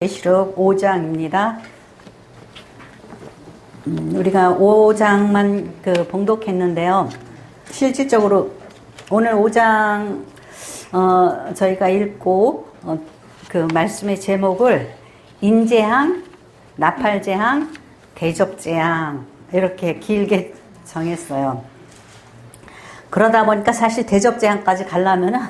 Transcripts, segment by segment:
계시록 5장입니다. 우리가 5장만 봉독했는데요. 실질적으로 오늘 5장 저희가 읽고 그 말씀의 제목을 인재항, 나팔재항, 대접재항 이렇게 길게 정했어요. 그러다 보니까 사실 대접재항까지 가려면은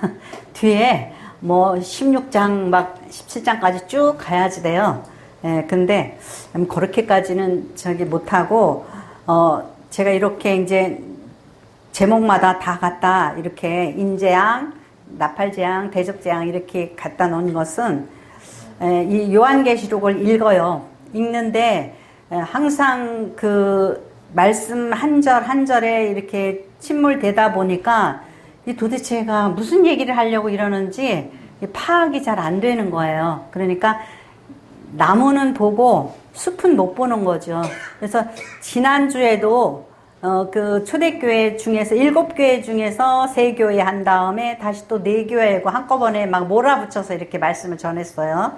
뒤에 뭐 16장 막 17장까지 쭉 가야지 돼요. 예, 근데 그렇게까지는 못하고 제가 이렇게 이제 제목마다 다 갖다 이렇게 인재항, 나팔재항, 대접재항 이렇게 갖다 놓은 것은 이 요한계시록을 읽어요. 읽는데 항상 그 말씀 한 절 한 절에 이렇게 침몰되다 보니까 이 도대체가 무슨 얘기를 하려고 이러는지 파악이 잘 안 되는 거예요. 그러니까 나무는 보고 숲은 못 보는 거죠. 그래서 지난주에도 그 초대교회 중에서 7교회 중에서 3교회 한 다음에 다시 또 4교회고 한꺼번에 막 몰아붙여서 이렇게 말씀을 전했어요.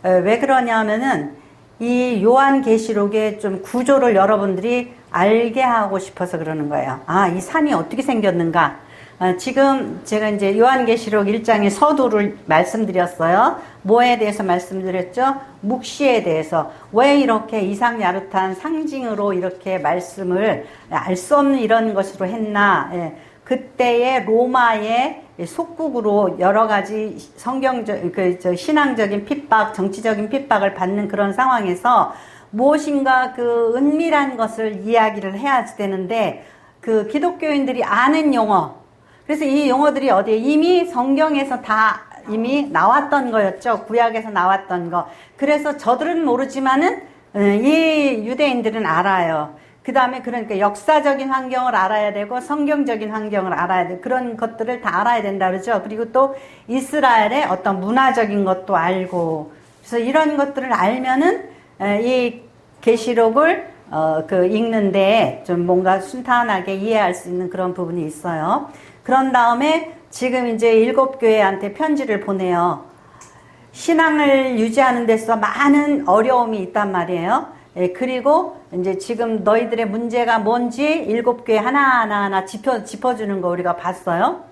왜 그러냐면은 이 요한계시록의 좀 구조를 여러분들이 알게 하고 싶어서 그러는 거예요. 아, 이 산이 어떻게 생겼는가? 지금 제가 이제 요한계시록 1장의 서두를 말씀드렸어요. 뭐에 대해서 말씀드렸죠? 묵시에 대해서. 왜 이렇게 이상야릇한 상징으로 이렇게 말씀을 알 수 없는 이런 것으로 했나? 예. 그때의 로마의 속국으로 여러 가지 신앙적인 핍박, 정치적인 핍박을 받는 그런 상황에서 무엇인가 그 은밀한 것을 이야기를 해야 되는데 그 기독교인들이 아는 용어, 그래서 이 용어들이 어디에 이미 성경에서 다 이미 나왔던 거였죠. 구약에서 나왔던 거. 그래서 저들은 모르지만은 이 유대인들은 알아요. 그 다음에 그러니까 역사적인 환경을 알아야 되고 성경적인 환경을 알아야 돼. 그런 것들을 다 알아야 된다 그러죠. 그리고 또 이스라엘의 어떤 문화적인 것도 알고. 그래서 이런 것들을 알면은 이 계시록을 읽는데 좀 뭔가 순탄하게 이해할 수 있는 그런 부분이 있어요. 그런 다음에 지금 이제 7교회한테 편지를 보내요. 신앙을 유지하는 데서 많은 어려움이 있단 말이에요. 예, 그리고 이제 지금 너희들의 문제가 뭔지 7교회 하나하나 짚어주는 거 우리가 봤어요.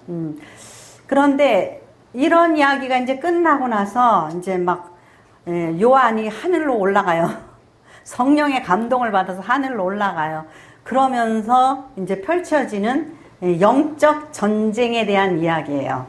그런데 이런 이야기가 이제 끝나고 나서 이제 막 요한이 하늘로 올라가요. 성령의 감동을 받아서 하늘로 올라가요. 그러면서 이제 펼쳐지는 영적 전쟁에 대한 이야기예요.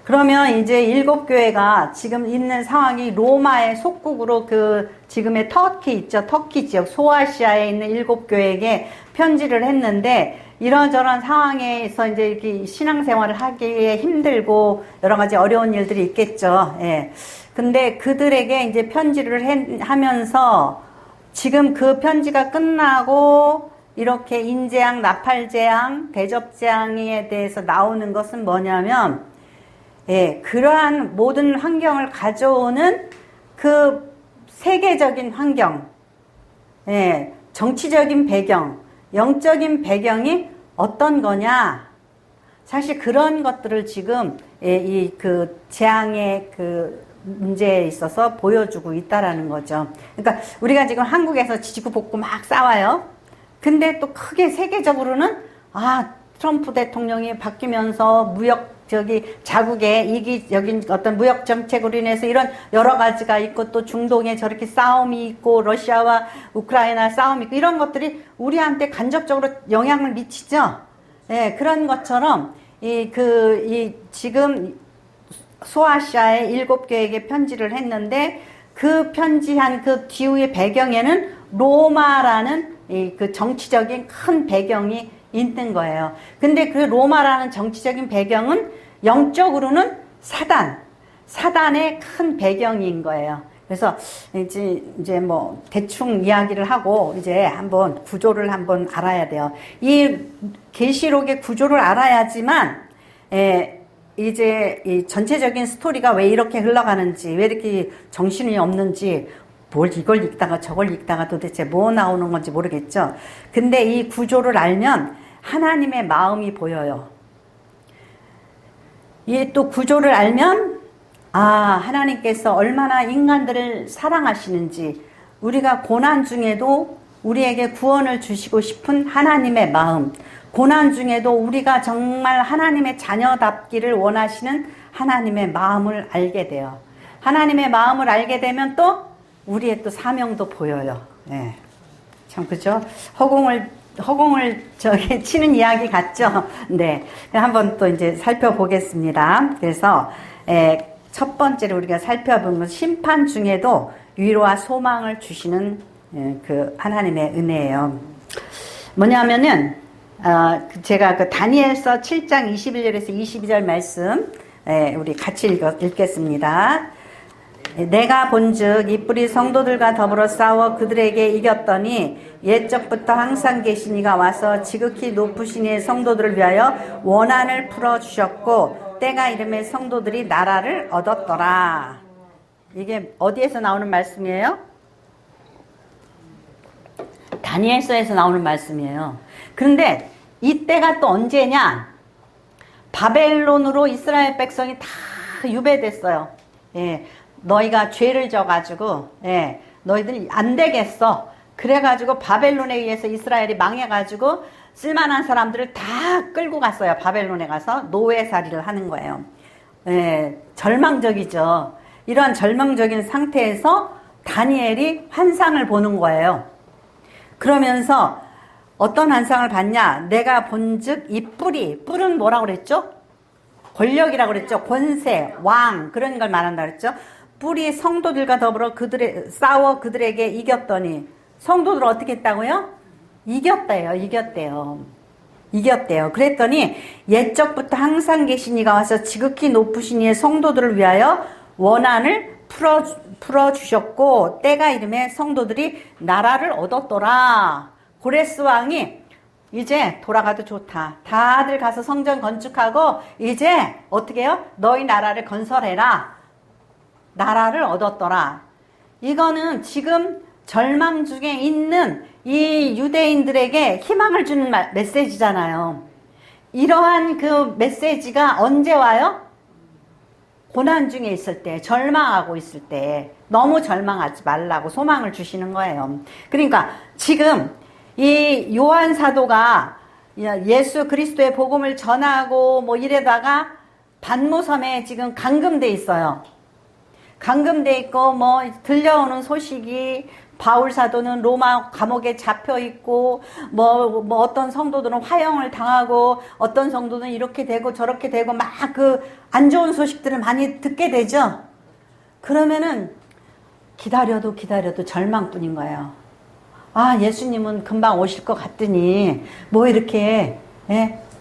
그러면 이제 7교회가 지금 있는 상황이 로마의 속국으로 그 지금의 터키 있죠. 터키 지역 소아시아에 있는 7교회에게 편지를 했는데 이런저런 상황에서 이제 이렇게 신앙생활을 하기에 힘들고 여러 가지 어려운 일들이 있겠죠. 예. 근데 그들에게 이제 편지를 하면서 지금 그 편지가 끝나고 이렇게 인재항, 나팔재항, 대접재항에 대해서 나오는 것은 뭐냐면, 예, 그러한 모든 환경을 가져오는 그 세계적인 환경, 예, 정치적인 배경, 영적인 배경이 어떤 거냐? 사실 그런 것들을 지금 이 그 재앙의 그 문제에 있어서 보여주고 있다라는 거죠. 그러니까 우리가 지금 한국에서 지지고 볶고 막 싸워요. 근데 또 크게 세계적으로는 트럼프 대통령이 바뀌면서 자국의 이기적인 어떤 무역 정책으로 인해서 이런 여러 가지가 있고 또 중동에 저렇게 싸움이 있고 러시아와 우크라이나 싸움이 있고 이런 것들이 우리한테 간접적으로 영향을 미치죠. 예, 그런 것처럼 지금 소아시아의 7교회에게 편지를 했는데 그 편지한 그 뒤의 배경에는 로마라는 그 정치적인 큰 배경이 있는 거예요. 근데 그 로마라는 정치적인 배경은 영적으로는 사단의 큰 배경인 거예요. 그래서 이제 뭐 대충 이야기를 하고 이제 한번 구조를 한번 알아야 돼요. 이 계시록의 구조를 알아야지만 이제 이 전체적인 스토리가 왜 이렇게 흘러가는지, 왜 이렇게 정신이 없는지, 이걸 읽다가 저걸 읽다가 도대체 뭐 나오는 건지 모르겠죠. 근데 이 구조를 알면 하나님의 마음이 보여요. 이 또 구조를 알면 하나님께서 얼마나 인간들을 사랑하시는지, 우리가 고난 중에도 우리에게 구원을 주시고 싶은 하나님의 마음, 고난 중에도 우리가 정말 하나님의 자녀답기를 원하시는 하나님의 마음을 알게 돼요. 하나님의 마음을 알게 되면 또 우리의 또 사명도 보여요. 네. 참 그죠? 허공을 저기 치는 이야기 같죠? 네. 한번 또 이제 살펴보겠습니다. 그래서 첫 번째로 우리가 살펴본 건 심판 중에도 위로와 소망을 주시는 그 하나님의 은혜예요. 뭐냐면은 제가 그 다니엘서 7장 21절에서 22절 말씀 우리 같이 읽겠습니다. 내가 본즉 이 뿔이 성도들과 더불어 싸워 그들에게 이겼더니 옛적부터 항상 계신 이가 와서 지극히 높으신 이의 성도들을 위하여 원한을 풀어주셨고 때가 이름에 성도들이 나라를 얻었더라. 이게 어디에서 나오는 말씀이에요? 다니엘서에서 나오는 말씀이에요. 그런데 이때가 또 언제냐? 바벨론으로 이스라엘 백성이 다 유배됐어요. 예, 너희가 죄를 져가지고 너희들 안 되겠어. 그래가지고 바벨론에 의해서 이스라엘이 망해가지고 쓸만한 사람들을 다 끌고 갔어요. 바벨론에 가서 노예살이를 하는 거예요. 절망적이죠. 이러한 절망적인 상태에서 다니엘이 환상을 보는 거예요. 그러면서 어떤 환상을 봤냐? 내가 본즉 이 뿔은 뭐라고 그랬죠? 권력이라고 그랬죠. 권세, 왕 그런 걸 말한다 그랬죠. 뿔이 성도들과 더불어 싸워 그들에게 이겼더니 성도들 어떻게 했다고요? 이겼대요. 그랬더니 옛적부터 항상 계신 이가 와서 지극히 높으신 이의 성도들을 위하여 원한을 풀어주셨고 때가 이름에 성도들이 나라를 얻었더라. 고레스 왕이 이제 돌아가도 좋다. 다들 가서 성전 건축하고 이제 어떻게 해요? 너희 나라를 건설해라. 나라를 얻었더라. 이거는 지금 절망 중에 있는 이 유대인들에게 희망을 주는 메시지잖아요. 이러한 그 메시지가 언제 와요? 고난 중에 있을 때, 절망하고 있을 때 너무 절망하지 말라고 소망을 주시는 거예요. 그러니까 지금 이 요한 사도가 예수 그리스도의 복음을 전하고 뭐 이래다가 반모섬에 지금 감금돼 있어요. 감금돼 있고 뭐 들려오는 소식이 바울 사도는 로마 감옥에 잡혀 있고 뭐 어떤 성도들은 화형을 당하고 어떤 성도는 이렇게 되고 저렇게 되고 막 그 안 좋은 소식들을 많이 듣게 되죠. 그러면은 기다려도 절망뿐인 거예요. 예수님은 금방 오실 것 같더니 뭐 이렇게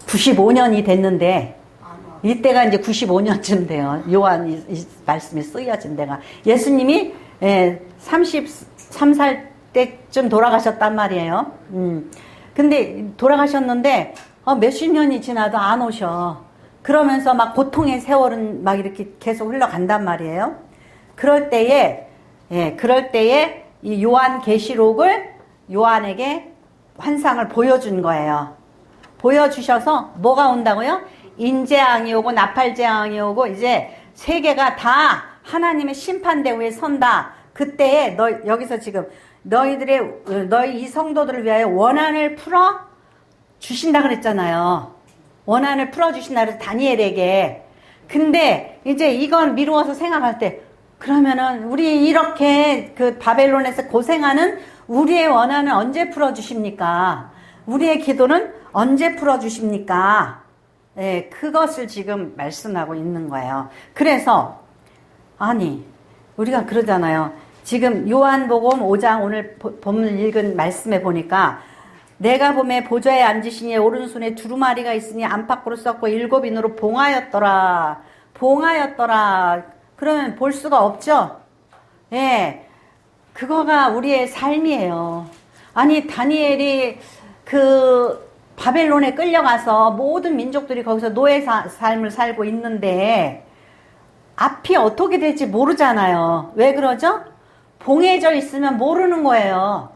95년이 됐는데 이때가 이제 95년쯤 돼요. 요한 이 말씀이 쓰여진 데가. 예수님이 33살 때쯤 돌아가셨단 말이에요. 근데 돌아가셨는데 몇십 년이 지나도 안 오셔. 그러면서 막 고통의 세월은 막 이렇게 계속 흘러간단 말이에요. 그럴 때에 이 요한 계시록을 요한에게 환상을 보여준 거예요. 보여주셔서 뭐가 온다고요? 인재앙이 오고 나팔재앙이 오고 이제 세계가 다 하나님의 심판대우에 선다. 그때에 여기서 지금 너희 이 성도들을 위하여 원한을 풀어 주신다 그랬잖아요. 원한을 풀어 주신다 그래서 다니엘에게. 근데 이제 이건 미루어서 생각할 때 그러면은 우리 이렇게 그 바벨론에서 고생하는 우리의 원한은 언제 풀어 주십니까? 우리의 기도는 언제 풀어 주십니까? 그것을 지금 말씀하고 있는 거예요. 그래서 우리가 그러잖아요. 지금 요한복음 5장 오늘 본문 읽은 말씀에 보니까 내가 보매 보좌에 앉으신 이의 오른손에 두루마리가 있으니 안팎으로 썼고 7인으로 봉하였더라. 그러면 볼 수가 없죠? 그거가 우리의 삶이에요. 다니엘이 그 바벨론에 끌려가서 모든 민족들이 거기서 노예 삶을 살고 있는데 앞이 어떻게 될지 모르잖아요. 왜 그러죠? 봉해져 있으면 모르는 거예요.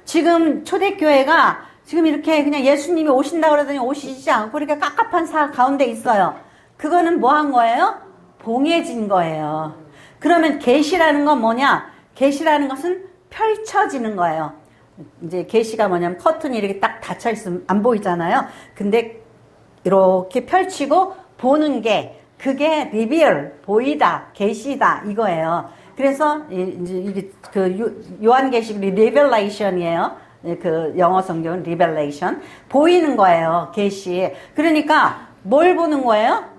지금 초대교회가 지금 이렇게 그냥 예수님이 오신다 그러더니 오시지 않고 이렇게 깝깝한 가운데 있어요. 그거는 뭐 한 거예요? 봉해진 거예요. 그러면 계시라는 건 뭐냐? 계시라는 것은 펼쳐지는 거예요. 이제 계시가 뭐냐면 커튼이 이렇게 딱 닫혀 있으면 안 보이잖아요. 근데 이렇게 펼치고 보는 게 그게 리빌, 보이다, 계시다 이거예요. 그래서 이제 이게 그 요한계시록이 리벨레이션이에요. 그 영어 성경은 리벨레이션. 보이는 거예요. 계시. 그러니까 뭘 보는 거예요?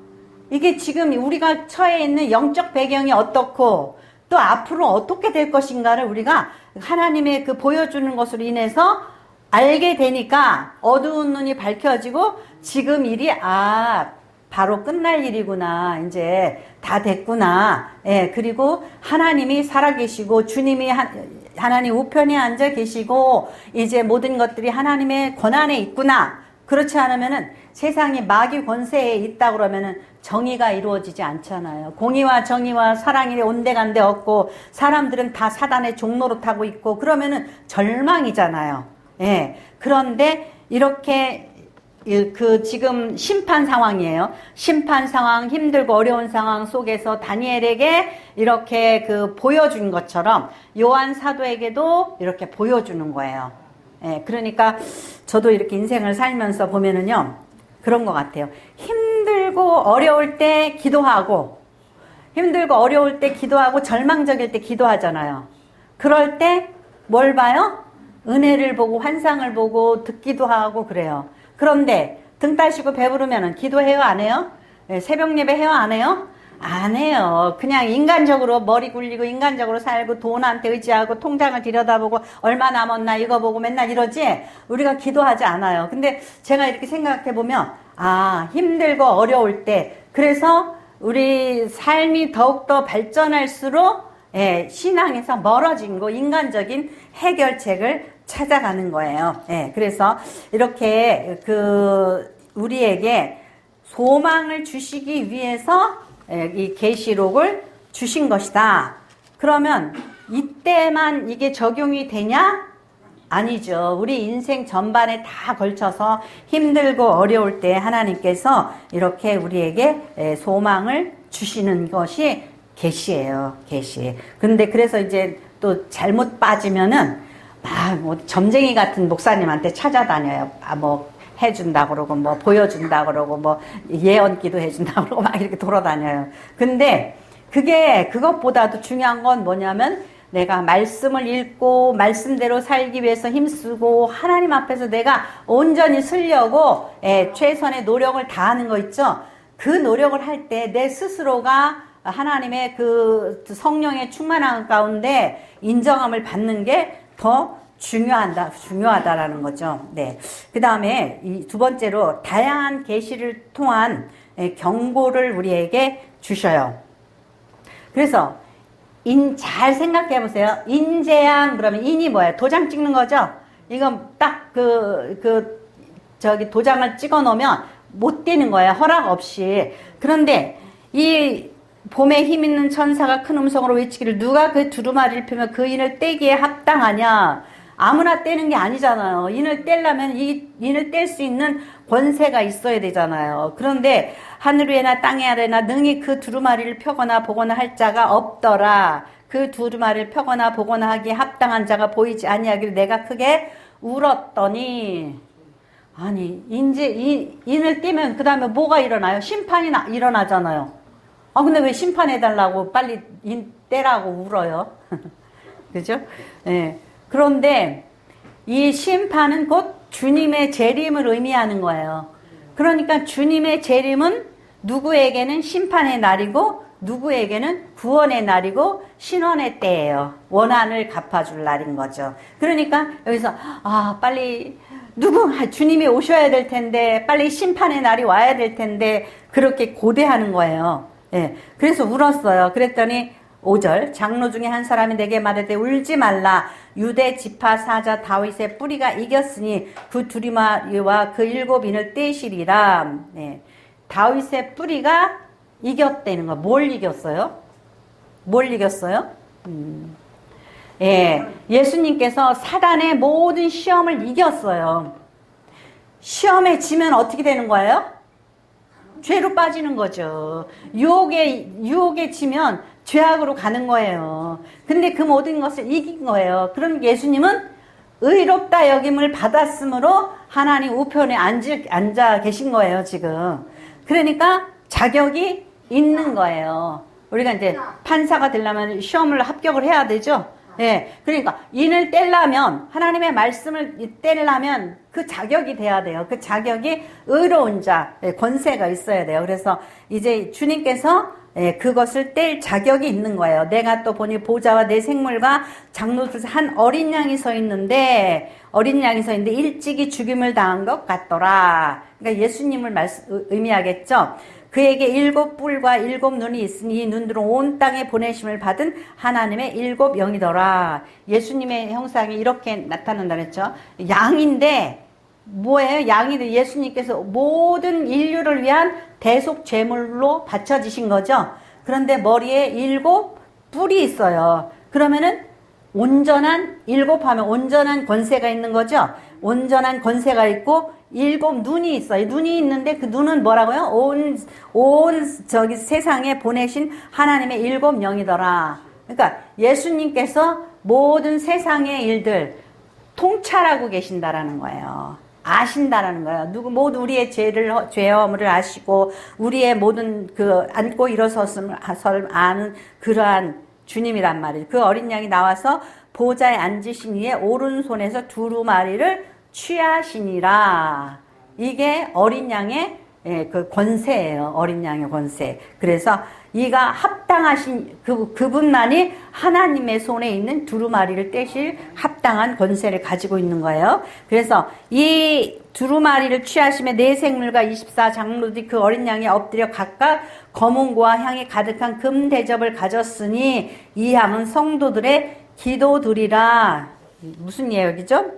이게 지금 우리가 처해 있는 영적 배경이 어떻고 또 앞으로 어떻게 될 것인가를 우리가 하나님의 그 보여주는 것으로 인해서 알게 되니까 어두운 눈이 밝혀지고 지금 일이 바로 끝날 일이구나. 이제 다 됐구나. 예, 그리고 하나님이 살아계시고 주님이 하나님 우편에 앉아 계시고 이제 모든 것들이 하나님의 권한에 있구나. 그렇지 않으면은 세상이 마귀 권세에 있다 그러면은 정의가 이루어지지 않잖아요. 공의와 정의와 사랑이 온데간데 없고 사람들은 다 사단의 종로로 타고 있고 그러면은 절망이잖아요. 예. 그런데 이렇게 그 지금 심판 상황이에요. 심판 상황, 힘들고 어려운 상황 속에서 다니엘에게 이렇게 그 보여준 것처럼 요한 사도에게도 이렇게 보여주는 거예요. 예, 그러니까 저도 이렇게 인생을 살면서 보면은요, 그런 것 같아요. 힘들고 어려울 때 기도하고, 힘들고 어려울 때 기도하고, 절망적일 때 기도하잖아요. 그럴 때 뭘 봐요? 은혜를 보고, 환상을 보고, 듣기도 하고, 그래요. 그런데 등 따시고 배부르면은 기도해요, 안 해요? 예, 새벽 예배 해요, 안 해요? 안 해요. 그냥 인간적으로 머리 굴리고 인간적으로 살고 돈한테 의지하고 통장을 들여다보고 얼마 남았나 이거 보고 맨날 이러지 우리가 기도하지 않아요. 근데 제가 이렇게 생각해 보면 힘들고 어려울 때 그래서 우리 삶이 더욱더 발전할수록 신앙에서 멀어진 거 인간적인 해결책을 찾아가는 거예요. 그래서 이렇게 우리에게 소망을 주시기 위해서 이 계시록을 주신 것이다. 그러면 이때만 이게 적용이 되냐? 아니죠. 우리 인생 전반에 다 걸쳐서 힘들고 어려울 때 하나님께서 이렇게 우리에게 소망을 주시는 것이 계시예요. 계시. 근데 그래서 이제 또 잘못 빠지면은 뭐 점쟁이 같은 목사님한테 찾아다녀요. 뭐 해준다 그러고 뭐 보여준다 그러고 뭐 예언기도 해준다 그러고 막 이렇게 돌아다녀요. 근데 그것보다도 중요한 건 뭐냐면 내가 말씀을 읽고 말씀대로 살기 위해서 힘쓰고 하나님 앞에서 내가 온전히 쓰려고 최선의 노력을 다하는 거 있죠. 그 노력을 할 때 내 스스로가 하나님의 그 성령의 충만함 가운데 인정함을 받는 게 더 중요하다라는 거죠. 네. 그 다음에 이 두 번째로 다양한 계시를 통한 경고를 우리에게 주셔요. 그래서 잘 생각해 보세요. 인재양 그러면 인이 뭐예요? 도장 찍는 거죠? 이건 딱 도장을 찍어 놓으면 못 떼는 거예요. 허락 없이. 그런데 이 봄에 힘 있는 천사가 큰 음성으로 외치기를 누가 그 두루마리를 펴면 그 인을 떼기에 합당하냐? 아무나 떼는 게 아니잖아요. 인을 떼려면 이 인을 뗄 수 있는 권세가 있어야 되잖아요. 그런데 하늘 위에나 땅에 아래나 능히 그 두루마리를 펴거나 보거나 할 자가 없더라. 그 두루마리를 펴거나 보거나 하기에 합당한 자가 보이지 아니하기를 내가 크게 울었더니 아니 인을 떼면 그 다음에 뭐가 일어나요? 심판이 일어나잖아요. 근데 왜 심판해달라고 빨리 인 떼라고 울어요? 그죠? 네. 그런데 이 심판은 곧 주님의 재림을 의미하는 거예요. 그러니까 주님의 재림은 누구에게는 심판의 날이고 누구에게는 구원의 날이고 신원의 때예요. 원한을 갚아줄 날인 거죠. 그러니까 여기서 빨리 주님이 오셔야 될 텐데 빨리 심판의 날이 와야 될 텐데 그렇게 고대하는 거예요. 그래서 울었어요. 그랬더니 5절 장로 중에 한 사람이 내게 말하되 울지 말라. 유대 지파 사자 다윗의 뿌리가 이겼으니 그 두루마리와 그 7인을 떼시리라. 다윗의 뿌리가 이겼다는 거. 뭘 이겼어요? 뭘 이겼어요? 예수님께서 사단의 모든 시험을 이겼어요. 시험에 지면 어떻게 되는 거예요? 죄로 빠지는 거죠. 유혹에 치면 죄악으로 가는 거예요. 근데 그 모든 것을 이긴 거예요. 그럼 예수님은 의롭다 여김을 받았으므로 하나님 우편에 앉아 계신 거예요, 지금. 그러니까 자격이 있는 거예요. 우리가 이제 판사가 되려면 시험을 합격을 해야 되죠. 예. 그러니까 인을 떼려면, 하나님의 말씀을 떼려면 그 자격이 돼야 돼요. 그 자격이 의로운 자, 권세가 있어야 돼요. 그래서 이제 주님께서 그것을 뗄 자격이 있는 거예요. 내가 또 보니 보좌와 내 생물과 장로들에서 한 어린 양이 서 있는데 일찍이 죽임을 당한 것 같더라. 그러니까 예수님을 의미하겠죠. 그에게 7뿔과 7눈이 있으니 이 눈들은 온 땅에 보내심을 받은 하나님의 7영이더라. 예수님의 형상이 이렇게 나타난다 그랬죠. 양인데 뭐예요? 양인데 예수님께서 모든 인류를 위한 대속 제물로 바쳐지신 거죠. 그런데 머리에 7뿔이 있어요. 그러면은 온전한 7하면 온전한 권세가 있는 거죠. 온전한 권세가 있고 7 눈이 있어요. 눈이 있는데 그 눈은 뭐라고요? 온 세상에 보내신 하나님의 7영이더라. 그러니까 예수님께서 모든 세상의 일들 통찰하고 계신다라는 거예요. 아신다라는 거예요. 모두 우리의 죄어음을 아시고 우리의 모든 앉고 일어섰음을 아는 그러한 주님이란 말이에요. 그 어린 양이 나와서 보좌에 앉으신 이에 오른손에서 두루마리를 취하시니라. 이게 어린 양의 그 권세예요. 어린 양의 권세. 그래서 이가 합당하신 그분만이 하나님의 손에 있는 두루마리를 떼실 합당한 권세를 가지고 있는 거예요. 그래서 이 두루마리를 취하심에 네 생물과 24 장로들이 그 어린 양에 엎드려 각각 검은고와 향이 가득한 금 대접을 가졌으니 이 향은 성도들의 기도드리라. 무슨 예언이죠?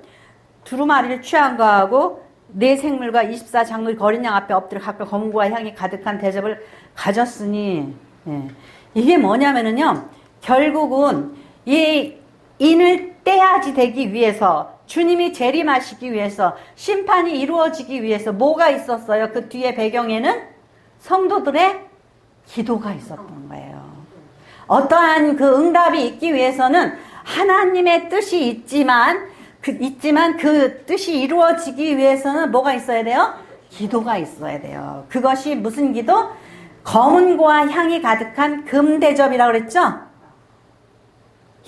두루마리를 취한 거하고 네 생물과 24 장로들이 어린 양 앞에 엎드려 각각 검은고와 향이 가득한 대접을 가졌으니 이게 뭐냐면은요, 결국은 이 인을 떼야지 되기 위해서, 주님이 재림하시기 위해서, 심판이 이루어지기 위해서 뭐가 있었어요? 그 뒤에 배경에는 성도들의 기도가 있었던 거예요. 어떠한 그 응답이 있기 위해서는 하나님의 뜻이 있지만 그 뜻이 이루어지기 위해서는 뭐가 있어야 돼요? 기도가 있어야 돼요. 그것이 무슨 기도? 검은고와 향이 가득한 금대접이라고 그랬죠?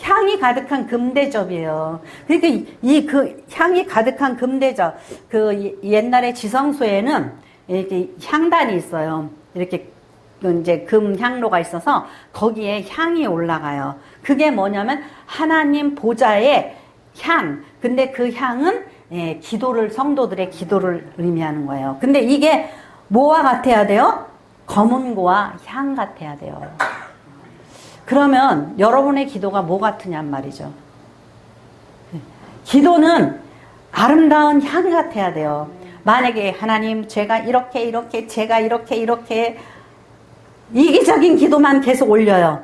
향이 가득한 금대접이에요. 그러니까 그 향이 가득한 금대접, 옛날에 지성소에는 이렇게 향단이 있어요. 이렇게 이제 금 향로가 있어서 거기에 향이 올라가요. 그게 뭐냐면 하나님 보좌의 향. 근데 그 향은 성도들의 기도를 의미하는 거예요. 근데 이게 뭐와 같아야 돼요? 검은고와 향 같아야 돼요. 그러면 여러분의 기도가 뭐 같으냔 말이죠. 기도는 아름다운 향 같아야 돼요. 만약에 하나님 제가 이렇게 이기적인 기도만 계속 올려요.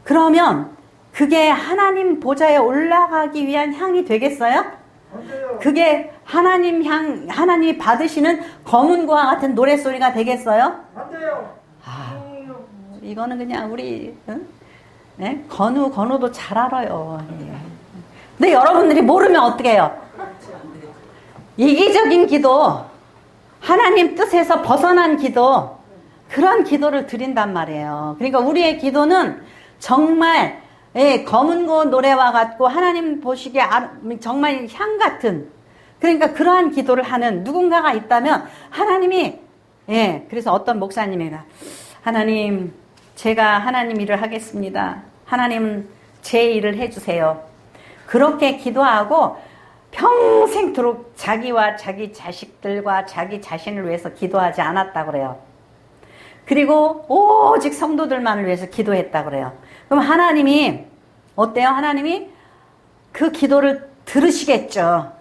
그러면 그게 하나님 보좌에 올라가기 위한 향이 되겠어요? 그게 하나님이 받으시는 검은고와 같은 노랫소리가 되겠어요? 안 돼요. 이거는 그냥 우리 건우도 잘 알아요. 근데 여러분들이 모르면 어떻게 해요? 이기적인 기도, 하나님 뜻에서 벗어난 기도, 그런 기도를 드린단 말이에요. 그러니까 우리의 기도는 정말 검은고 노래와 같고 하나님 보시기에 정말 향 같은, 그러니까 그러한 기도를 하는 누군가가 있다면 하나님이 그래서 어떤 목사님이 하나님 제가 하나님 일을 하겠습니다. 하나님 제 일을 해주세요. 그렇게 기도하고 평생토록 자기와 자기 자식들과 자기 자신을 위해서 기도하지 않았다고 그래요. 그리고 오직 성도들만을 위해서 기도했다고 그래요. 그럼 하나님이 어때요? 하나님이 그 기도를 들으시겠죠.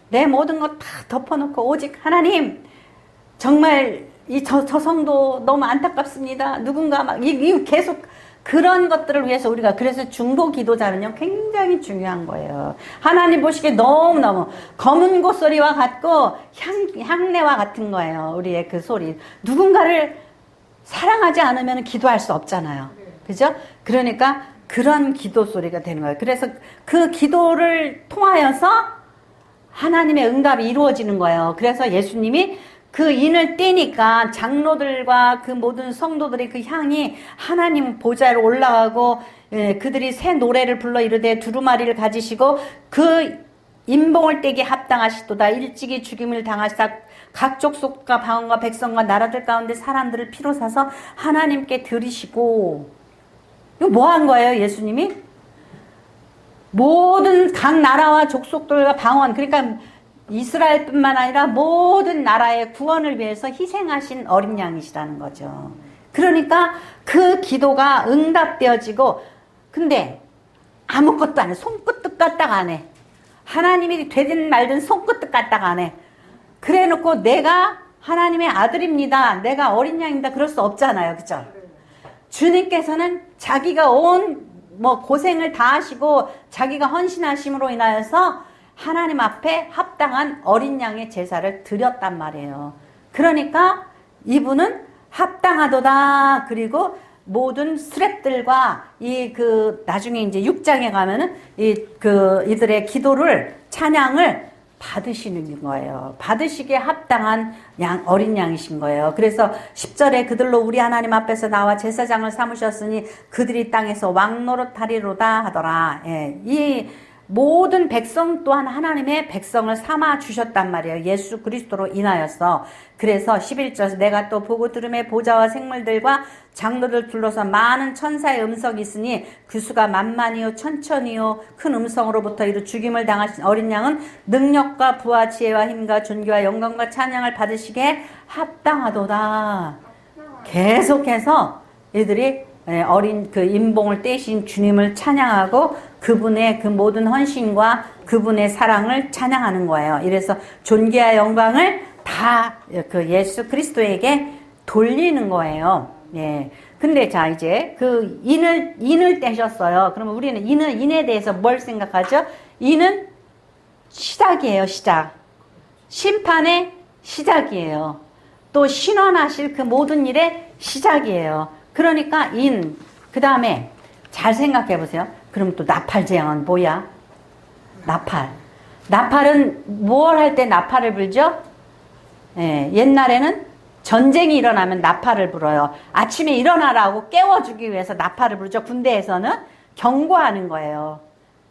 내 모든 것 다 덮어놓고 오직 하나님 정말 저 성도 너무 안타깝습니다. 누군가 계속 그런 것들을 위해서 우리가, 그래서 중보 기도자는요 굉장히 중요한 거예요. 하나님 보시기에 너무너무 검은 고소리와 같고 향내와 같은 거예요. 우리의 그 소리. 누군가를 사랑하지 않으면 기도할 수 없잖아요. 그죠? 그러니까 그런 기도 소리가 되는 거예요. 그래서 그 기도를 통하여서 하나님의 응답이 이루어지는 거예요. 그래서 예수님이 그 인을 떼니까 장로들과 그 모든 성도들의 그 향이 하나님 보좌로 올라가고, 그들이 새 노래를 불러 이르되 두루마리를 가지시고 그 인봉을 떼기 합당하시도다. 일찍이 죽임을 당하시다. 각 족속과 방언과 백성과 나라들 가운데 사람들을 피로 사서 하나님께 드리시고. 이거 뭐 한 거예요, 예수님이? 모든 각 나라와 족속들과 방언, 그러니까 이스라엘뿐만 아니라 모든 나라의 구원을 위해서 희생하신 어린 양이시라는 거죠. 그러니까 그 기도가 응답되어지고, 근데 아무것도 안 해. 손끝도 까딱 안 해. 하나님이 되든 말든 손끝도 까딱 안 해. 그래 놓고 내가 하나님의 아들입니다, 내가 어린 양입니다, 그럴 수 없잖아요. 그죠? 주님께서는 자기가 온 고생을 다 하시고 자기가 헌신하심으로 인하여서 하나님 앞에 합당한 어린 양의 제사를 드렸단 말이에요. 그러니까 이분은 합당하도다. 그리고 모든 스랩들과 나중에 이제 6장에 가면은 이들의 기도를, 찬양을 받으시는 거예요. 받으시기에 합당한 어린 양이신 거예요. 그래서 10절에 그들로 우리 하나님 앞에서 나와 제사장을 삼으셨으니 그들이 땅에서 왕노릇하리로다 하더라. 예, 이 모든 백성 또한 하나님의 백성을 삼아 주셨단 말이에요. 예수 그리스도로 인하여서. 그래서 11절에서 내가 또 보고 들음에 보좌와 생물들과 장로들 둘러서 많은 천사의 음성이 있으니 그 수가 만만이요 천천이요 큰 음성으로부터 이루 죽임을 당하신 어린 양은 능력과 부와 지혜와 힘과 존귀와 영광과 찬양을 받으시기에 합당하도다. 계속해서 이들이 어린 그 인봉을 떼신 주님을 찬양하고 그분의 그 모든 헌신과 그분의 사랑을 찬양하는 거예요. 이래서 존귀와 영광을 다 그 예수 그리스도에게 돌리는 거예요. 예. 근데 자, 이제 그 인을 떼셨어요. 그러면 우리는 인에 대해서 뭘 생각하죠? 인은 시작이에요, 시작. 심판의 시작이에요. 또 신원하실 그 모든 일의 시작이에요. 그러니까 그 다음에 잘 생각해 보세요. 그럼 또 나팔 재앙은 뭐야? 나팔은 뭘 할 때 나팔을 불죠? 예, 옛날에는 전쟁이 일어나면 나팔을 불어요. 아침에 일어나라고 깨워주기 위해서 나팔을 부르죠. 군대에서는 경고하는 거예요.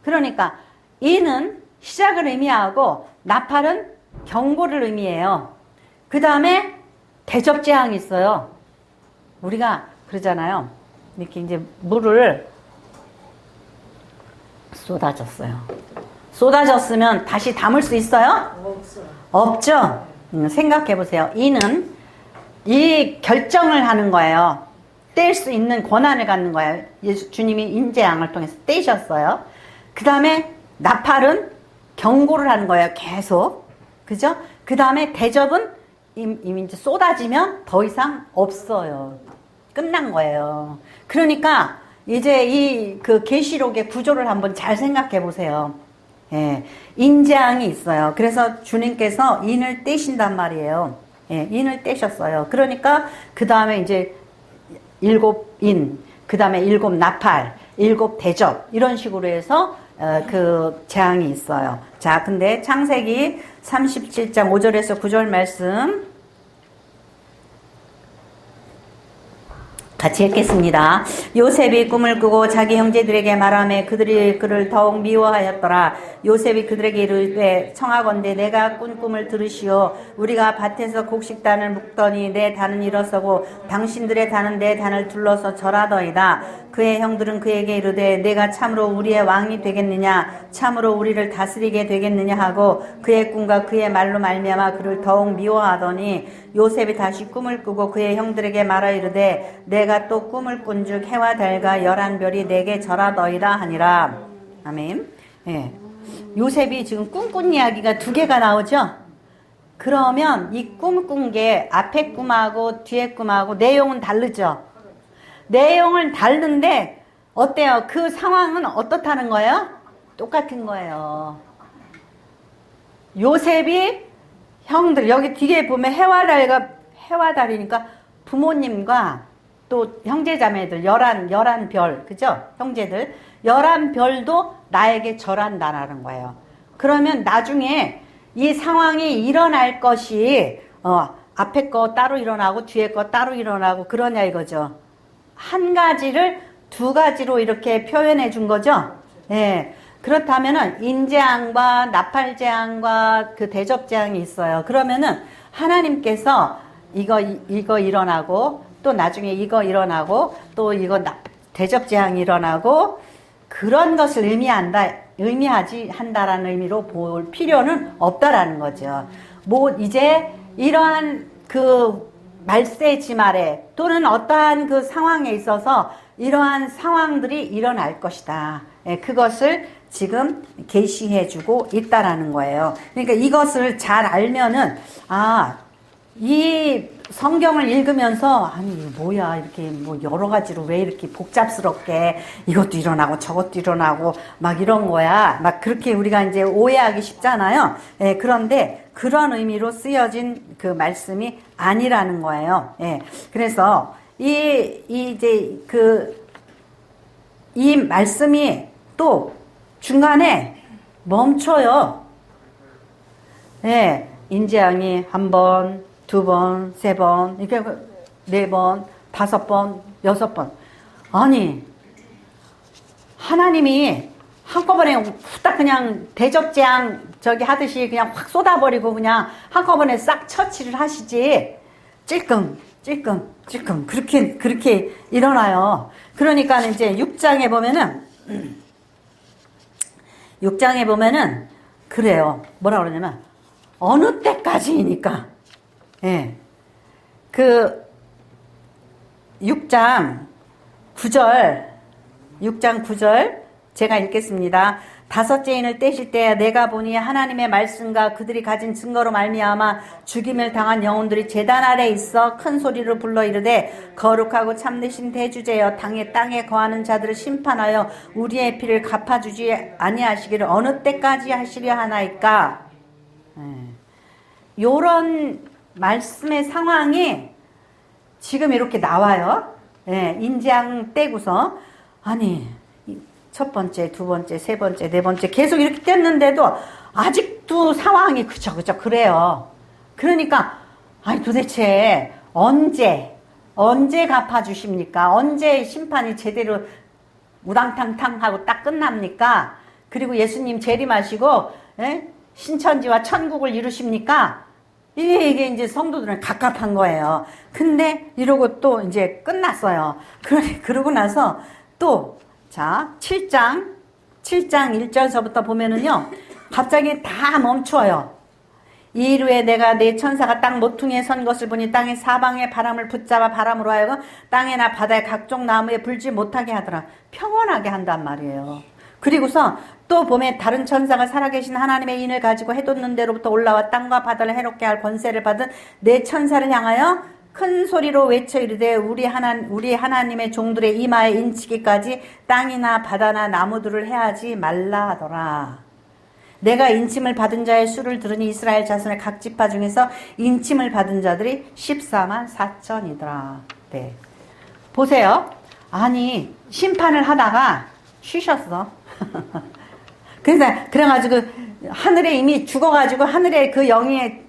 그러니까 이는 시작을 의미하고 나팔은 경고를 의미해요. 그 다음에 대접재앙이 있어요. 우리가 그러잖아요. 이렇게 이제 물을 쏟아졌어요. 쏟아졌으면 다시 담을 수 있어요? 없죠? 생각해 보세요. 이는 이 결정을 하는 거예요. 뗄 수 있는 권한을 갖는 거예요. 주님이 인재양을 통해서 떼셨어요. 그 다음에 나팔은 경고를 하는 거예요. 계속. 그죠? 그 다음에 대접은 이미 이제 쏟아지면 더 이상 없어요. 끝난 거예요. 그러니까 이제 그 계시록의 구조를 한번 잘 생각해 보세요. 예, 인재앙이 있어요. 그래서 주님께서 인을 떼신단 말이에요. 예, 인을 떼셨어요. 그러니까 그 다음에 이제 7인, 그 다음에 7 나팔, 7 대접 이런 식으로 해서 그 재앙이 있어요. 자, 근데 창세기 37장 5절에서 9절 말씀 같이 읽겠습니다. 요셉이 꿈을 꾸고 자기 형제들에게 말하며 그들이 그를 더욱 미워하였더라. 요셉이 그들에게 이르되 청하건대 내가 꾼 꿈을 들으시오. 우리가 밭에서 곡식단을 묶더니 내 단은 일어서고 당신들의 단은 내 단을 둘러서 절하더이다. 그의 형들은 그에게 이르되 내가 참으로 우리의 왕이 되겠느냐, 참으로 우리를 다스리게 되겠느냐 하고 그의 꿈과 그의 말로 말미암아 그를 더욱 미워하더니 요셉이 다시 꿈을 꾸고 그의 형들에게 말하 이르되 내가 또 꿈을 꾼즉 해와 달과 11별이 내게 절하더이다 하니라. 아멘. 예. 요셉이 지금 꿈꾼 이야기가 2개가 나오죠. 그러면 이 꿈 꾼 게 앞에 꿈하고 뒤에 꿈하고 내용은 다르죠. 내용은 다른데 어때요? 그 상황은 어떻다는 거예요? 똑같은 거예요. 요셉이 형들, 여기 뒤에 보면 해와 달이니까 부모님과 또 형제자매들, 11별, 그죠? 형제들, 11별도 나에게 절한다라는 거예요. 그러면 나중에 이 상황이 일어날 것이, 앞에 거 따로 일어나고 뒤에 거 따로 일어나고 그러냐 이거죠. 한 가지를 두 가지로 이렇게 표현해 준 거죠. 예. 그렇다면은 인재앙과 나팔재앙과 그 대접재앙이 있어요. 그러면은 하나님께서 이거 일어나고 또 나중에 이거 일어나고 또 이거 대접재앙이 일어나고 그런 것을 한다라는 의미로 볼 필요는 없다라는 거죠. 뭐 이제 이러한 그 말세지말에 또는 어떠한 그 상황에 있어서 이러한 상황들이 일어날 것이다. 예, 그것을 지금 계시해주고 있다라는 거예요. 그러니까 이것을 잘 알면은 이 성경을 읽으면서 아니 뭐야 이렇게 뭐 여러 가지로 왜 이렇게 복잡스럽게 이것도 일어나고 저것도 일어나고 막 이런 거야 막 그렇게 우리가 이제 오해하기 쉽잖아요. 예, 그런데 그런 의미로 쓰여진 그 말씀이 아니라는 거예요. 예, 그래서 이 말씀이 또 중간에 멈춰요. 예, 인재앙이 한 번, 두 번, 세 번, 이렇게 4번, 5번, 6번. 아니, 하나님이 한꺼번에 후딱 그냥 대접재앙 하듯이 그냥 확 쏟아버리고 그냥 한꺼번에 싹 처치를 하시지. 찔끔 그렇게 일어나요. 그러니까 이제 6장에 보면은 그래요. 뭐라 그러냐면 어느 때까지이니까. 예. 그 6장 9절 제가 읽겠습니다. 5째 인을 떼실 때 내가 보니 하나님의 말씀과 그들이 가진 증거로 말미암아 죽임을 당한 영혼들이 제단 아래 있어 큰 소리로 불러 이르되 거룩하고 참되신 대주제여 땅에 거하는 자들을 심판하여 우리의 피를 갚아주지 아니하시기를 어느 때까지 하시려 하나이까. 요런 말씀의 상황이 지금 이렇게 나와요. 예, 인재앙 떼고서 아니 첫 번째, 두 번째, 세 번째, 네 번째 계속 이렇게 뗐는데도 아직도 상황이 그래요. 그러니까 아니 도대체 언제 갚아주십니까? 언제 심판이 제대로 우당탕탕 하고 딱 끝납니까? 그리고 예수님 재림하시고 신천지와 천국을 이루십니까? 이게 이제 성도들은 갑갑한 거예요. 근데 이러고 또 이제 끝났어요. 그러고 나서 또 자, 7장 1절서부터 보면은요, 갑자기 다 멈춰요. 이일 후에 내가 내 천사가 땅 모퉁이에 선 것을 보니 땅의 사방에 바람을 붙잡아 바람으로 하여금 땅에나 바다에 각종 나무에 불지 못하게 하더라. 평온하게 한단 말이에요. 그리고서 또 보면 다른 천사가 살아계신 하나님의 인을 가지고 해돋는 데로부터 올라와 땅과 바다를 해롭게 할 권세를 받은 내 천사를 향하여 큰 소리로 외쳐 이르되 우리 하나님의 종들의 이마에 인치기까지 땅이나 바다나 나무들을 해하지 말라 하더라. 내가 인침을 받은 자의 수를 들으니 이스라엘 자손의 각 지파 중에서 인침을 받은 자들이 14만 4천이더라. 네. 보세요. 아니 심판을 하다가 쉬셨어. 그래가지고 하늘에 이미 죽어가지고 하늘에 그 영의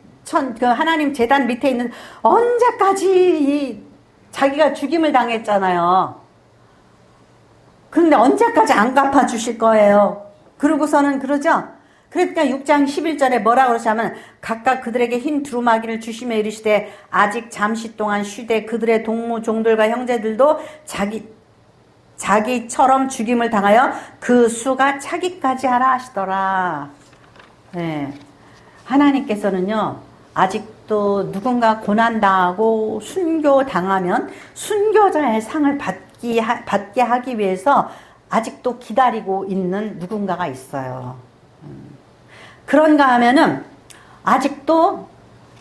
그 하나님 제단 밑에 있는 언제까지 자기가 죽임을 당했잖아요. 그런데 언제까지 안 갚아주실 거예요. 그러고서는 그러죠. 그러니까 6장 11절에 뭐라고 그러냐면 각각 그들에게 흰 두루마기를 주시며 이르시되 아직 잠시 동안 쉬되 그들의 동무 종들과 형제들도 자기처럼 죽임을 당하여 그 수가 차기까지 하라 하시더라. 네. 하나님께서는요, 아직도 누군가 고난당하고 순교당하면 순교자의 상을 받게 하기 위해서 아직도 기다리고 있는 누군가가 있어요. 그런가 하면은 아직도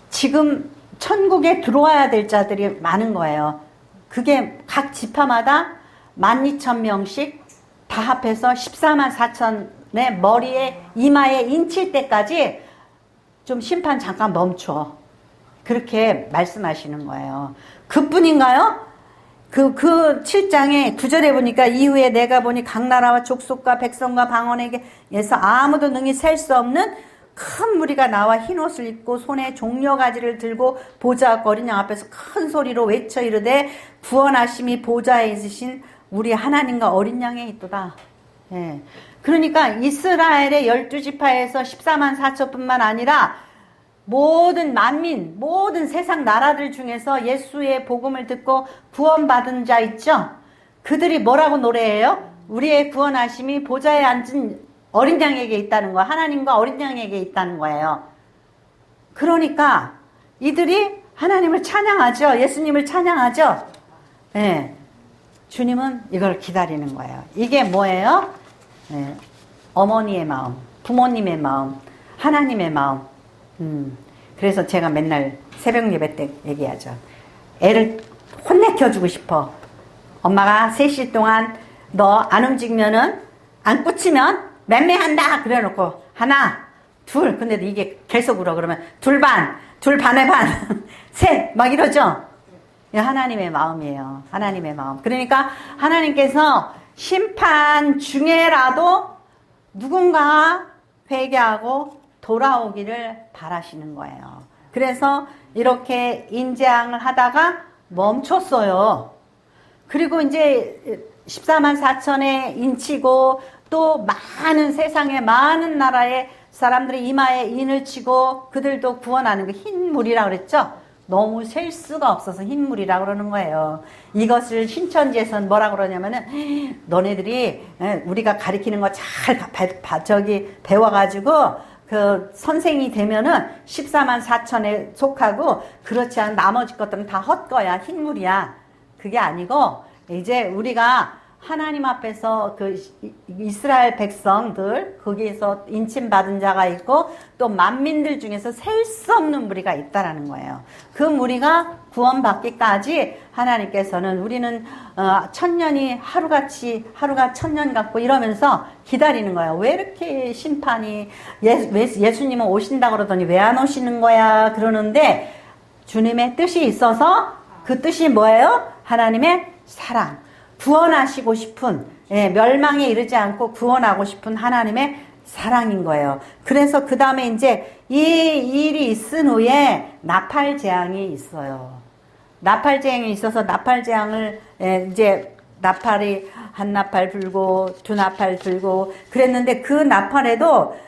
지금 천국에 들어와야 될 자들이 많은 거예요. 그게 각 지파마다 12,000명씩 다 합해서 14만 4천의 머리에 이마에 인칠 때까지 좀 심판 잠깐 멈춰. 그렇게 말씀하시는 거예요. 그뿐인가요? 그 7장에 9절에 보니까 이후에 내가 보니 각 나라와 족속과 백성과 방언에게서 아무도 능히 셀 수 없는 큰 무리가 나와 흰옷을 입고 손에 종려가지를 들고 보좌 어린 양 앞에서 큰 소리로 외쳐 이르되 구원하심이 보좌에 있으신 우리 하나님과 어린 양에 있도다. 예. 그러니까 이스라엘의 12지파에서 14만 4천뿐만 아니라 모든 만민, 모든 세상 나라들 중에서 예수의 복음을 듣고 구원받은 자 있죠? 그들이 뭐라고 노래해요? 우리의 구원하심이 보좌에 앉은 어린 양에게 있다는 거, 하나님과 어린 양에게 있다는 거예요. 그러니까 이들이 하나님을 찬양하죠. 예수님을 찬양하죠. 예. 주님은 이걸 기다리는 거예요. 이게 뭐예요? 예. 어머니의 마음, 부모님의 마음, 하나님의 마음. 그래서 제가 맨날 새벽 예배 때 얘기하죠. 애를 혼내켜주고 싶어. 엄마가 3시 동안 너 안 움직이면은, 안 꽂히면 맴매한다! 그래 놓고, 하나, 둘, 근데도 이게 계속 울어. 그러면 둘 반, 둘 반의 반, 셋, 막 이러죠? 하나님의 마음이에요. 하나님의 마음. 그러니까 하나님께서 심판 중에라도 누군가 회개하고 돌아오기를 바라시는 거예요. 그래서 이렇게 인재앙을 하다가 멈췄어요. 그리고 이제 14만 4천에 인치고 또 많은 세상에 많은 나라의 사람들이 이마에 인을 치고 그들도 구원하는 거 흰물이라 그랬죠? 너무 셀 수가 없어서 흰물이라 그러는 거예요. 이것을 신천지에서는 뭐라 그러냐면은 너네들이 우리가 가리키는 거 잘 배워가지고 그 선생이 되면은 14만 4천에 속하고 그렇지 않은 나머지 것들은 다 헛거야, 흰물이야. 그게 아니고 이제 우리가 하나님 앞에서 그 이스라엘 백성들 거기에서 인침받은 자가 있고 또 만민들 중에서 셀 수 없는 무리가 있다라는 거예요. 그 무리가 구원받기까지 하나님께서는 우리는 1000년이 하루가 1000년 같고 이러면서 기다리는 거예요. 왜 이렇게 심판이 예수님은 오신다 그러더니 왜 안 오시는 거야 그러는데 주님의 뜻이 있어서 그 뜻이 뭐예요? 하나님의 사랑. 구원하시고 싶은, 멸망에 이르지 않고 구원하고 싶은 하나님의 사랑인 거예요. 그래서 그 다음에 이제 이 일이 있은 후에 나팔재앙이 있어요. 나팔재앙이 있어서 나팔재앙을 이제 나팔이 한 나팔 불고 두 나팔 불고 그랬는데 그 나팔에도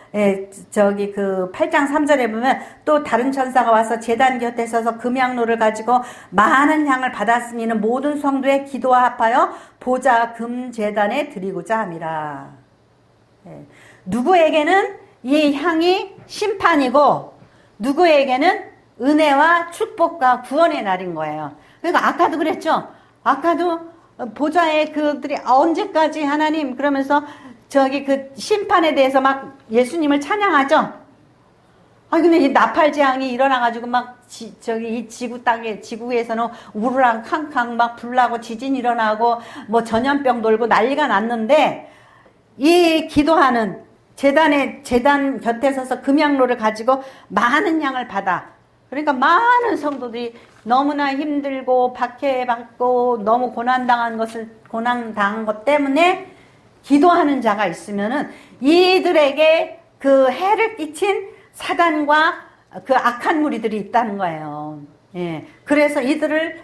저기 그 8장 3절에 보면 또 다른 천사가 와서 제단 곁에 서서 금향로를 가지고 많은 향을 받았으니는 모든 성도의 기도와 합하여 보좌 금제단에 드리고자 함이라. 누구에게는 이 향이 심판이고 누구에게는 은혜와 축복과 구원의 날인 거예요. 그러니까 아까도 그랬죠. 아까도 보좌에 그들이 언제까지 하나님 그러면서 저기 그 심판에 대해서 막 예수님을 찬양하죠. 아 근데 이 나팔재앙이 일어나가지고 막 저기 이 지구에서는 우르랑 캉캉 막 불나고 지진 일어나고 뭐 전염병 돌고 난리가 났는데 이 기도하는 제단 곁에 서서 금향로를 가지고 많은 양을 받아. 그러니까 많은 성도들이 너무나 힘들고 박해받고 너무 고난당한 것 때문에 기도하는 자가 있으면은 이들에게 그 해를 끼친 사단과 그 악한 무리들이 있다는 거예요. 예. 그래서 이들을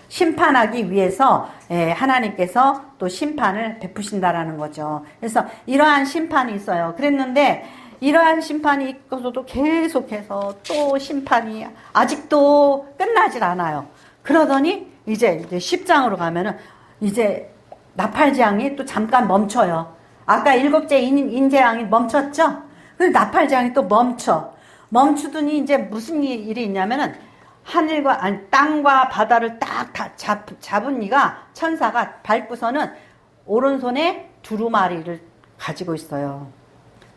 심판하기 위해서 하나님께서 또 심판을 베푸신다라는 거죠. 그래서 이러한 심판이 있어요. 그랬는데 이러한 심판이 있어도 계속해서 또 심판이 아직도 끝나질 않아요. 그러더니 이제 10장으로 가면은 이제 나팔재앙이 또 잠깐 멈춰요. 아까 7째 인재앙이 멈췄죠? 그래서 나팔재앙이 또 멈추더니 이제 무슨 일이 있냐면은 땅과 바다를 딱 잡은 이가 천사가 밟고서는 오른손에 두루마리를 가지고 있어요.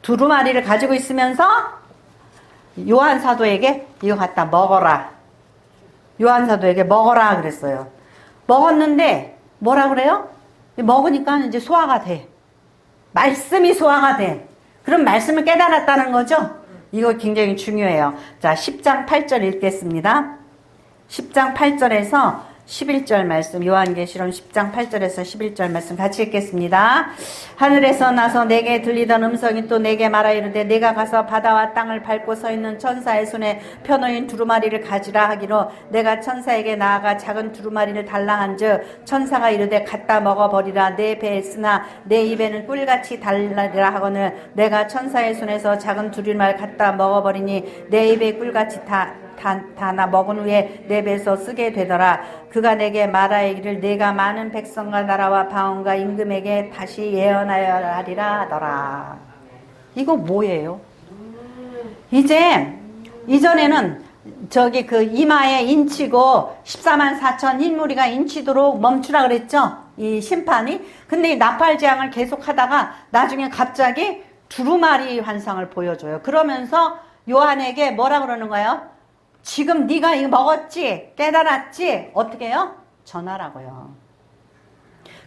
두루마리를 가지고 있으면서 요한 사도에게 이거 갖다 먹어라. 요한사도에게 먹어라 그랬어요. 먹었는데 뭐라 그래요? 먹으니까 이제 소화가 돼. 말씀이 소화가 돼. 그럼 말씀을 깨달았다는 거죠? 이거 굉장히 중요해요. 자, 10장 8절 읽겠습니다. 10장 8절에서 11절 말씀, 요한계시록 10장 8절에서 11절 말씀 같이 읽겠습니다. 하늘에서 나서 내게 들리던 음성이 또 내게 말하 이르되 내가 가서 바다와 땅을 밟고 서 있는 천사의 손에 펴놓인 두루마리를 가지라 하기로 내가 천사에게 나아가 작은 두루마리를 달라 한즉 천사가 이르되 갖다 먹어버리라. 내 배에 쓰나 내 입에는 꿀같이 달라리라 하거늘 내가 천사의 손에서 작은 두루마리를 갖다 먹어버리니 내 입에 꿀같이 다나 먹은 후에 내 배에서 쓰게 되더라. 그가 내게 말하기를 내가 많은 백성과 나라와 방언과 임금에게 다시 예언하여 하리라 하더라. 이거 뭐예요? 이전에는 저기 그 이마에 인치고 14만 4천 흰무리가 인치도록 멈추라 그랬죠? 이 심판이. 근데 이 나팔재앙을 계속 하다가 나중에 갑자기 두루마리 환상을 보여줘요. 그러면서 요한에게 뭐라 그러는 거예요? 지금 네가 이거 먹었지? 깨달았지? 어떻게 해요? 전하라고요.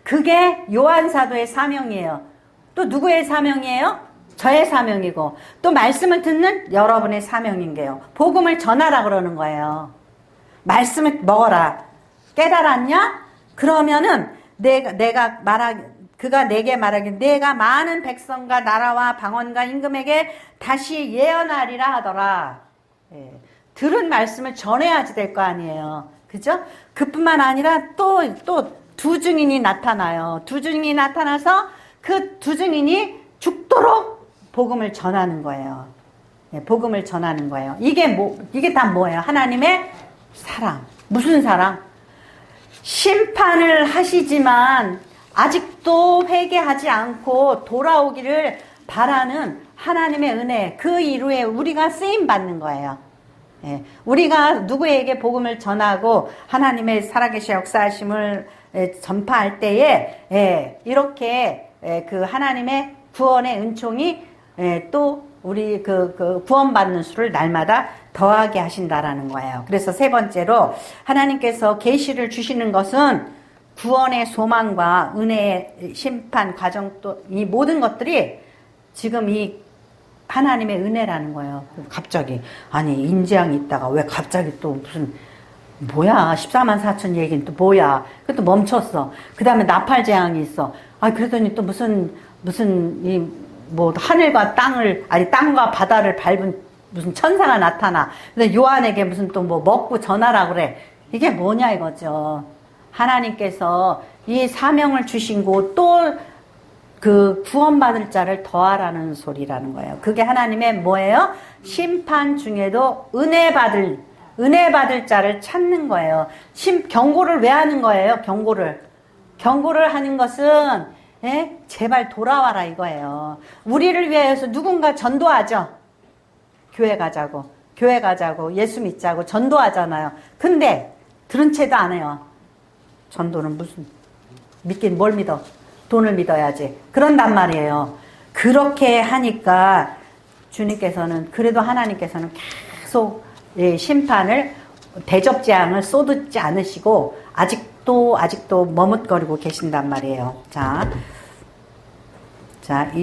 그게 요한사도의 사명이에요. 또 누구의 사명이에요? 저의 사명이고 또 말씀을 듣는 여러분의 사명인 게요. 복음을 전하라 그러는 거예요. 말씀을 먹어라. 깨달았냐? 그러면은 그가 내게 말하기 내가 많은 백성과 나라와 방언과 임금에게 다시 예언하리라 하더라. 예. 들은 말씀을 전해야지 될 거 아니에요. 그죠? 그뿐만 아니라 또 두 증인이 나타나요. 두 증인이 나타나서 그 두 증인이 죽도록 복음을 전하는 거예요. 네, 복음을 전하는 거예요. 이게 다 뭐예요? 하나님의 사랑. 무슨 사랑? 심판을 하시지만 아직도 회개하지 않고 돌아오기를 바라는 하나님의 은혜, 그 이후에 우리가 쓰임 받는 거예요. 예, 우리가 누구에게 복음을 전하고 하나님의 살아계신 역사하심을 전파할 때에 이렇게 그 하나님의 구원의 은총이 또 우리 그 구원받는 수를 날마다 더하게 하신다라는 거예요. 그래서 세 번째로 하나님께서 계시를 주시는 것은 구원의 소망과 은혜의 심판 과정 또 이 모든 것들이 지금 이 하나님의 은혜라는 거예요. 갑자기 아니 인재앙이 있다가 왜 갑자기 또 무슨 뭐야 14만 4천 얘기는 또 뭐야 그것도 멈췄어. 그 다음에 나팔재앙이 있어. 아 그러더니 또 무슨 이 뭐 하늘과 땅과 바다를 밟은 무슨 천사가 나타나. 근데 요한에게 무슨 또 뭐 먹고 전하라 그래. 이게 뭐냐 이거죠. 하나님께서 이 사명을 주신 곳 또 그 구원받을 자를 더하라는 소리라는 거예요. 그게 하나님의 뭐예요? 심판 중에도 은혜 받을 자를 찾는 거예요. 경고를 왜 하는 거예요? 경고를 하는 것은 제발 돌아와라 이거예요. 우리를 위해서 누군가 전도하죠. 교회 가자고 예수 믿자고 전도하잖아요. 근데 들은 채도 안 해요. 전도는 무슨 믿긴 뭘 믿어? 돈을 믿어야지. 그런단 말이에요. 그렇게 하니까 주님께서는 그래도 하나님께서는 계속 심판을 대접재앙을 쏟지 않으시고 아직도 머뭇거리고 계신단 말이에요.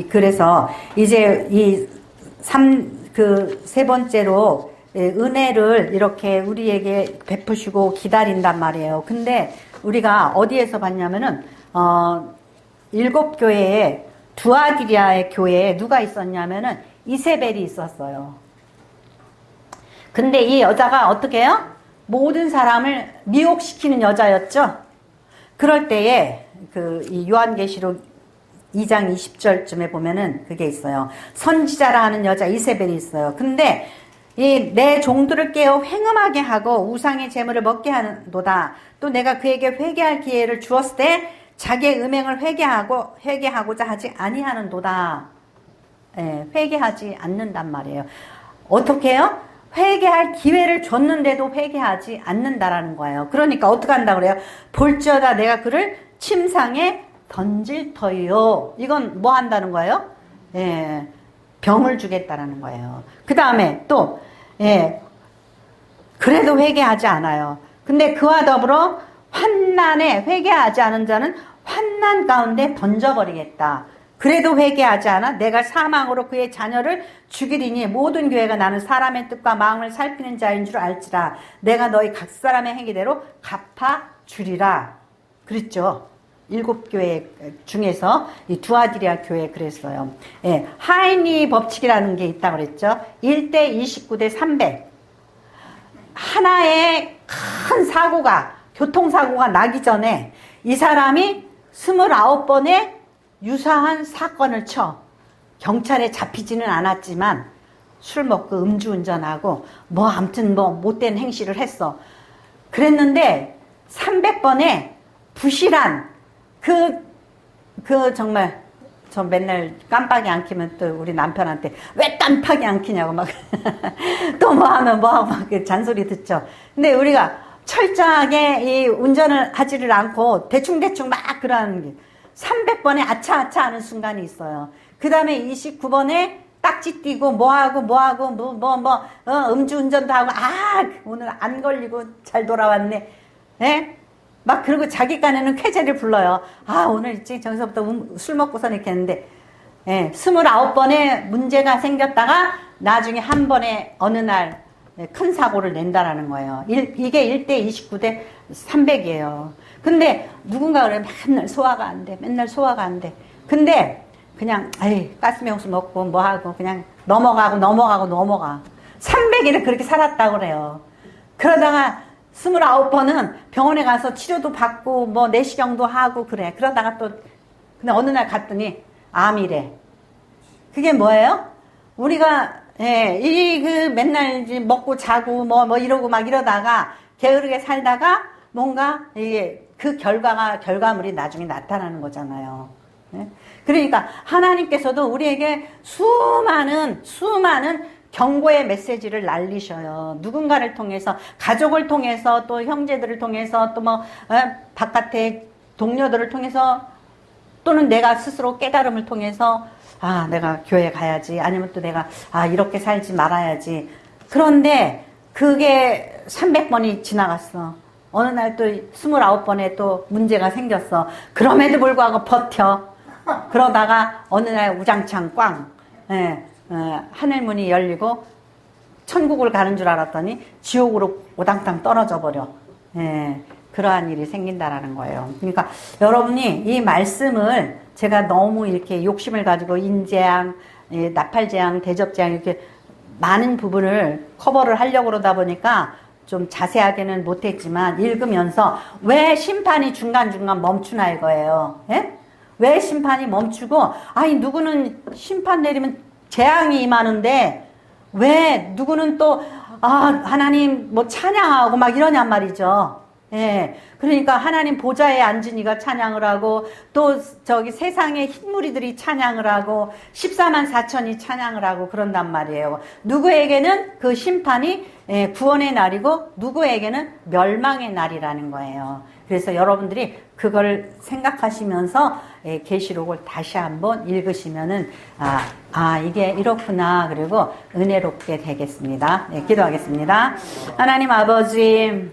그래서 이제 세 번째로 은혜를 이렇게 우리에게 베푸시고 기다린단 말이에요. 근데 우리가 어디에서 봤냐면은 7교회에 두아디리아의 교회에 누가 있었냐면은 이세벨이 있었어요. 근데 이 여자가 어떻게 해요? 모든 사람을 미혹시키는 여자였죠. 그럴 때에 이 요한계시록 2장 20절쯤에 보면은 그게 있어요. 선지자라 하는 여자 이세벨이 있어요. 근데 내 종들을 깨어 행음하게 하고 우상의 재물을 먹게 하는도다. 또 내가 그에게 회개할 기회를 주었을 때 자기의 음행을 회개하고자 하지 아니하는도다. 회개하지 않는단 말이에요. 어떻게 해요? 회개할 기회를 줬는데도 회개하지 않는다라는 거예요. 그러니까 어떻게 한다 그래요? 볼지어다 내가 그를 침상에 던질 터이요. 이건 뭐 한다는 거예요? 병을 주겠다라는 거예요. 그 다음에 또 그래도 회개하지 않아요. 근데 그와 더불어 환난에 회개하지 않은 자는 환난 가운데 던져버리겠다. 그래도 회개하지 않아 내가 사망으로 그의 자녀를 죽이리니 모든 교회가 나는 사람의 뜻과 마음을 살피는 자인 줄 알지라. 내가 너희 각 사람의 행위대로 갚아주리라. 그랬죠. 7교회 중에서 이 두아디리아 교회 그랬어요. 예, 하이니 법칙이라는 게 있다고 그랬죠. 1대 29대 300. 하나의 큰 사고가, 교통사고가 나기 전에 이 사람이 29번의 유사한 사건을 쳐. 경찰에 잡히지는 않았지만 술 먹고 음주운전하고 뭐 아무튼 뭐 못된 행실을 했어. 그랬는데 300번의 부실한 정말 저 맨날 깜빡이 안 켜면 또 우리 남편한테 왜 깜빡이 안 켜냐고 막 또 뭐 하면 뭐 하고 막 잔소리 듣죠. 근데 우리가 철저하게 이 운전을 하지를 않고 대충대충 막 그러는 게 300번에 아차아차 하는 순간이 있어요. 그 다음에 29번에 딱지 띄고 음주운전도 하고 오늘 안 걸리고 잘 돌아왔네. 예? 막 그러고 자기 간에는 쾌재를 불러요. 오늘 일찍 저기서부터 술 먹고서 이렇게 했는데, 예, 29번에 문제가 생겼다가 나중에 한 번에 어느 날 큰 사고를 낸다라는 거예요. 이게 1대 29대 300이에요. 근데 누군가 그래 맨날 소화가 안 돼. 맨날 소화가 안 돼. 근데 그냥 가스명수 먹고 뭐 하고 그냥 넘어가. 300일을 그렇게 살았다고 그래요. 그러다가 29번은 병원에 가서 치료도 받고 뭐 내시경도 하고 그래. 그러다가 또 근데 어느 날 갔더니 암이래. 그게 뭐예요? 우리가 맨날 이제 먹고 자고 뭐 이러고 막 이러다가 게으르게 살다가 뭔가 이게 그 결과물이 나중에 나타나는 거잖아요. 네? 그러니까 하나님께서도 우리에게 수많은 경고의 메시지를 날리셔요. 누군가를 통해서, 가족을 통해서, 또 형제들을 통해서, 또 뭐 바깥에 동료들을 통해서, 또는 내가 스스로 깨달음을 통해서 내가 교회 가야지. 아니면 또 내가 이렇게 살지 말아야지. 그런데 그게 300번이 지나갔어. 어느 날 또 29번에 또 문제가 생겼어. 그럼에도 불구하고 버텨. 그러다가 어느 날 우장창 꽝. 하늘문이 열리고 천국을 가는 줄 알았더니 지옥으로 오당탕 떨어져 버려. 그러한 일이 생긴다라는 거예요. 그러니까 여러분이 이 말씀을 제가 너무 이렇게 욕심을 가지고 인재양, 나팔재앙, 대접재앙 이렇게 많은 부분을 커버를 하려고 그러다 보니까 좀 자세하게는 못했지만 읽으면서 왜 심판이 중간중간 멈추나 이거예요. 왜 심판이 멈추고 누구는 심판 내리면 재앙이 임하는데 왜 누구는 또 하나님 뭐 찬양하고 막 이러냔 말이죠. 그러니까 하나님 보좌에 앉은 이가 찬양을 하고 또 저기 세상의 흰무리들이 찬양을 하고 14만 4천이 찬양을 하고 그런단 말이에요. 누구에게는 그 심판이 구원의 날이고 누구에게는 멸망의 날이라는 거예요. 그래서 여러분들이 그걸 생각하시면서 계시록을 다시 한번 읽으시면은 이게 이렇구나. 그리고 은혜롭게 되겠습니다. 기도하겠습니다. 하나님 아버지,